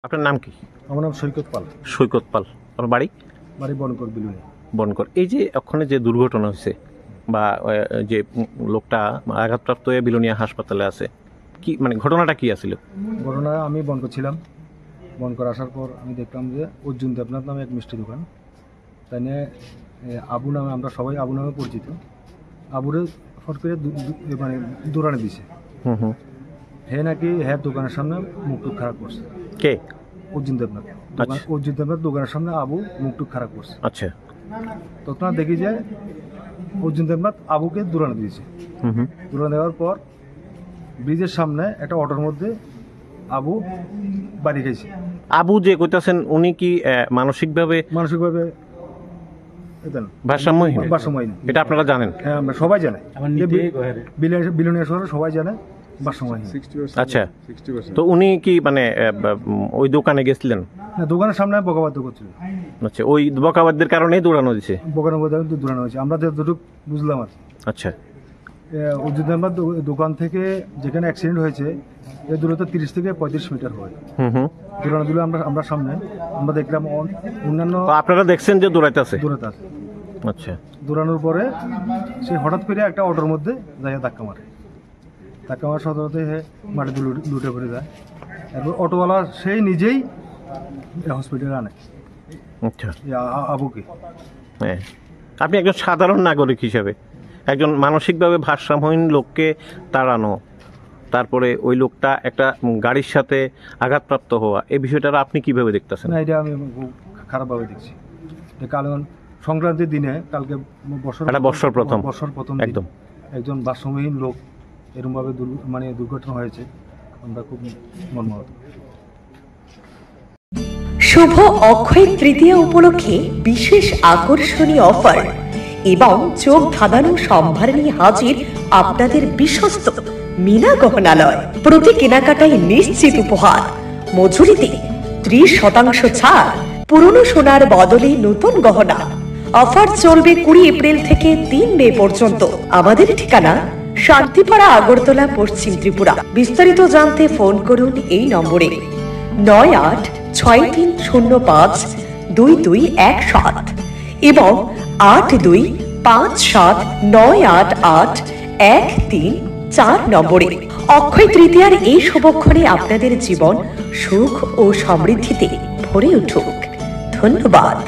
আপনার নাম কি? আমার নাম সৈকত পাল। সৈকত পাল। আপনার বাড়ি? বাড়ি বনকর বিলুনি। বনকর। এই যে ওখানে যে দুর্ঘটনা হয়েছে বা যে লোকটা আঘাতপ্রাপ্ত হয়ে বিলোনিয়া হাসপাতালে আছে, কি মানে ঘটনাটা কি আছিল? ঘটনা আমি বনকর ছিলাম। বনকর আসার পর আমি দেখলাম যে অর্জুন দেবনাথ নামে এক মিষ্টি দোকান, তাই নিয়ে আবু নামে, আমরা সবাই আবু নামে পরিচিত, আবুরে ফট করে মানে দৌড়ানে দিছে। হে নাকি হ্যাঁ দোকানের সামনে মুখটুক খারাপ করছে। কে? অর্জুন দেবনাথ। অর্জুন দেবনাথ দোকানের সামনে আবু মুখটুক খারাপ করছে। আচ্ছা। তখন দেখি যে অর্জুন দেবনাথ আবুকে দৌড়ানে দিয়েছে। দৌড়ানে দেওয়ার পর ব্রিজের সামনে একটা অটোর মধ্যে আবু বাড়ি গেছে। আবু যে কইতাছেন উনি কি মানসিকভাবে ভারসাম্যহীন? এটা আপনারা জানেন? হ্যাঁ, আমরা সবাই জানে, বিলোনিয়া শহরে সবাই জানে ভারসাম্যহীন। আচ্ছা, তো উনি কি মানে ওই দোকানে গেছিলেন? না, দোকানের সামনে বকাবাদ্য করছিল। আচ্ছা, ওই বকাবাদ্যের কারণেই দৌড়ানো দিছে? দৌড়ানো হয়েছে, আমরা যতটুকু বুঝলাম আর। আচ্ছা। অর্জুন দেবনাথ দোকান থেকে যেখানে অ্যাক্সিডেন্ট হয়েছে এর দূরত্ব 30 থেকে 35 মিটার হয়। দৌড়ানো দিল আমরা সামনে, আমরা দেখলাম অন্যান্য। আপনারা দেখছেন যে দৌড়াতে আছে? আচ্ছা। দৌড়ানোর পরে সে হঠাৎ করে একটা অটোর মধ্যে যাইয়া ধাক্কা মারে। ধাক্কা মারার সাথে সাথে মাটিতে লুটে পড়ে যায়। এরপর অটোওয়ালা সেই নিজেই হসপিটালে আনে। আচ্ছা। আবুকে। হ্যাঁ, আপনি একজন সাধারণ নাগরিক হিসেবে একজন মানসিকভাবে ভারসাম্যহীন লোককে তাড়ানো, তারপরে ওই লোকটা একটা গাড়ির সাথে আঘাতপ্রাপ্ত হওয়া, এই বিষয়টা আপনি কিভাবে দেখতেছেন? না, এটা আমি খুব খারাপভাবে দেখছি। কারণ সংক্রান্তির দিনে, কালকে বর্ষর প্রথম একদম একজন ভারসাম্যহীন লোক এরকমভাবে দুর্ঘটনা হয়েছে, আমরা খুব মর্মাহত। শুভ অক্ষয় তৃতীয়া উপলক্ষে বিশেষ আকর্ষণীয় অফার এবং চোখ ধাঁধানো সম্ভার নিয়ে হাজির আপনাদের বিশ্বস্ত মিনা গহনালয়। প্রতি কেনাকাটায় নিশ্চিত উপহার, মজুরিতে 30% ছাড়, পুরনো সোনার বদলে নতুন গহনা। অফার চলবে 20 এপ্রিল থেকে 3 মে পর্যন্ত। আমাদের ঠিকানা শান্তিপাড়া, আগরতলা, পশ্চিম ত্রিপুরা। বিস্তারিত জানতে ফোন করুন এই নম্বরে 9863052217 এবং 8257988134 নম্বরে। অক্ষয় তৃতীয়ার এই শুভক্ষণে আপনাদের জীবন সুখ ও সমৃদ্ধিতে ভরে উঠুক। ধন্যবাদ।